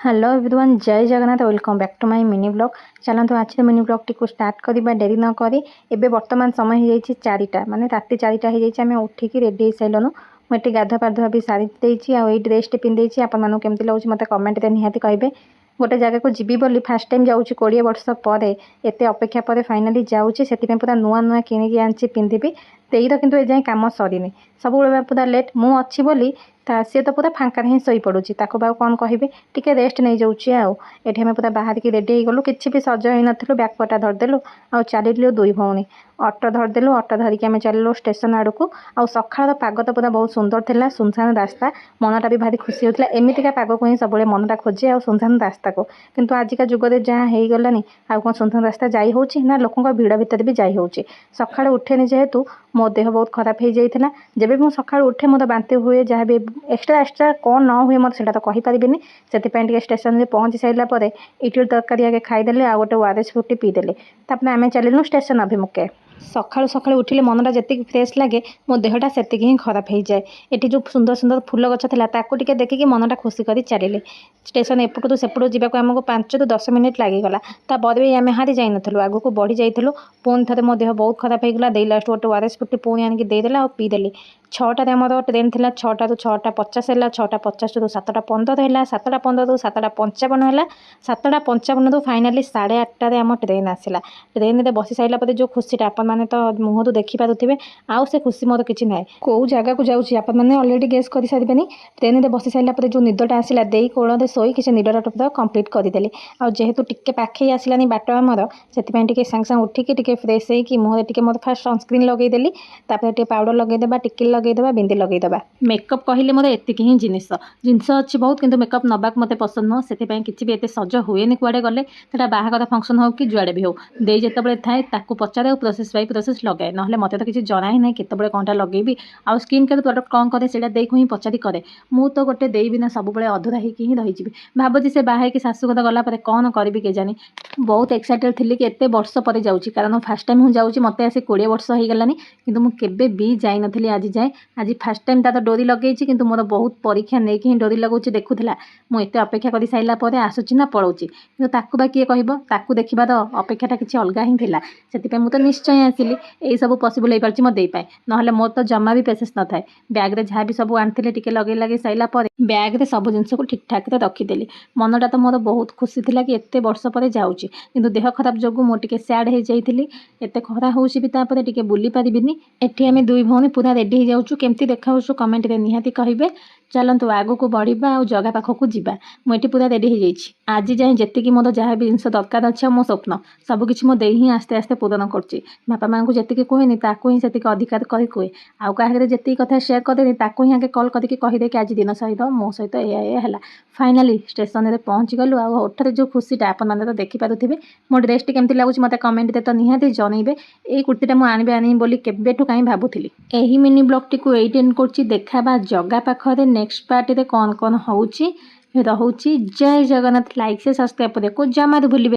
Hello everyone, जय Jagannath. Welcome back to my mini blog. चलते आज मिनी ब्लॉग टी स्टार्ट करवा डेरी न करी एबे वर्तमान समय हो 4टा माने राति 4टा हो जाए। आम उठिकी रेडी हो सारूँ। मुझे गाधुआ पाधुआ भी सारी देती आई ड्रेस पिंधे आपको केमती लगे मत कमेंट निहाती कहे। गोटे जगह को जीवी बोली फास्ट टाइम जाऊँगी 20 वर्ष पर एत अपेक्षा पर फाइनाली जाऊँगी से पूरा नुआ नुआ किणिकी आनी पिंधिबी तेईर किंतु एजाएं कम सरीनी सब पूरा लेट मुझी बोली सी तो पूरा फांकार ही शई पड़ुची कौन कहे टिके रेस्ट नहीं जाऊँगी आठ आम पूरा बाहर की रेडी गलु कि भी सज हो नु बैगपटा धरदेलु आ चलू दुई भौणी ऑटो धरदेलु ऑटो धरिकी आम चलू स्टेशन आड़ को आ सकाळ पाग तो पूरा बहुत सुंदर था सुनसान रास्ता मनटा भी भारी खुशी होता एमतीका पाग को ही सब मनटा खोजे आ सुनसान रास्ता को किंतु आजिका जुगरे जहाँ हो गलानी आ कौन सुनसान रास्ता जाई होची ना लोकों भिड़ भितर भी जाई होची। सकाळ उठेनी जेहेतु मो देह बहुत खराब हो जाता जब भी सकाळ उठे मोर बांति हुए जहाँ भी एक्सट्रा एक्सट्रा कौन न हुए मत से तो कहीपरि से स्टेशन में पहुँची सारापर इडली तरकारी आगे खाईदे आ गोटे ओआरएस फ्रूटी पीदेले आम चलू स्टेशन अभिमुखे। सकाळु सकाळु उठिले मनटा जी फ्रेश लगे मो देहटा से ही खराब हो जाए। ये जो सुंदर सुंदर फूल गछ था देखिकी मनटा खुशी कर चलिए स्टेशन एपटू सेपटू जावाक आमको 5 ରୁ 10 मिनिट लगिगला तापर भी आम हारी जाइन आग को बढ़ी जाइलु पुणी थे मो देह बहुत खराब होगा दे लास्ट गोटे ओआरएस फ्रूटी पुणी आनिक देदेला और पीदेली। 6टार आम ट्रेन थी 6टा ରୁ 6टा50 है 6टा50 ରୁ 7टा15 है 7टा15 ରୁ 7टा55 है 7टा55 ରୁ फाइनाली 8:30 आम ट्रेन आसला। ट्रेन में बसी सारापर जो खुशीटा आप मैंने तो मुहँ तो देखिपे आउ से खुशी मोर किसी ना कौ जगह को जाऊँगी आप मैंने अलरेडी गेस कर सारे ट्रेन में बसी सारापर जो निदटा आसला दे कोल शोई किसी निदटा पूरा कम्प्लीट करदेली आ जेहेतु टिके पाखे आसलानी बाट आमर से सागे सागे उठिकी टिके फ्रेश होगी मुहर टिके मोर फास्ट सनस्क्रीन लगेदेली टे पाउडर लगेदेबा टिके लगेदेबा बिंदी लगेदेबा मेकअप कहले मोर एतिक ही जिनिस अच्छी बहुत किंतु मेकअप नबाक मत पसंद नुह से किसी भी एत सज हुए कुआड़े गले बाहागर फंक्शन हो कि जुआड़े भी हो दे जिते थाए पचारे प्रोसेस बाय प्रोसेस लगाए ना मत तो किसी जना ही ना केत कौनटा लगेबी आ स्किन केयर प्रोडक्ट कौन करे से देखो ही पचारि करे मु तो गोटे दे बिना सब अधूरा ही रही भावुची से बाहर की शाशुघर गलापर कौन करी के जानी बहुत एक्साइटेड थी कि एत वर्ष पर जाऊँगी कारण फास्ट टाइम हूँ जाऊँगी मत आसी 20 वर्ष हो गलानी किंतु मु केबे भी जाई नथली आज जाए आज फास्ट टाइम तार डोरी लगे किंतु मोर बहुत परीक्षा नहीं कि डोरी लगुच देखुला मुझे अपेक्षा कर सारापर आसूची ना पलाऊँगी कि ताकू बा किए कह देखिबार अपेक्षाटा किसी अलग ही था से मुझे निश्चय आसिली यही सब पसिबल हो पार्टी मो देपाए ना मोर तो जमा भी पेसेंस न थाए बैग्रे जहाँ भी सब आनी टे लगे लगे सारापर बैग्रे सब जिन को ठीक ठाक रखीदेली मनटा तो मोर बहुत खुशी थी कि एत वर्ष पर जाऊँगी किंतु देह खराब जो मुझे सैड हो जाइली एत खरा होपर टे बुली पारिनी एटी आम दुई भौणी पूरा रेडी हो जाऊँ केमती देखा कमेंट रे निहाती कहे। चलतु आग को बढ़ा आ जगह पाखक जावा मुझे पूरा रेडी हो जाइए आज जाए जी मोर जहाँ भी जिन दरकार अच्छे मो स्वप्न सबकि मो दे ही आस्ते आस्ते पूरण करुँची बापा माँ को जी कहेनी ताकू ही से अधिकार कही कहे आउ कहे जी कथा सेयार करेनि ताकू ही आगे कल करके कहीदे कि आज दिन सहित मो सहित है फाइनाली स्टेशन में पहुँची गलु आ ओठरे जो खुशीटा आप मैंने तो देखिपे मो ड्रेसटी केमती लगुच मत कमेंट दे तो निहाती जनइबे ये कुर्तीटा मुझे आनी बोली केबेठू कहीं भावुली। यही मिनी ब्लॉग टी एंड कर देखा जगह पाखे नेक्स्ट पार्टी रे कौन कौन होची। जय जगन्नाथ। लाइक से सब्सक्राइब करने को जमा भूलिए।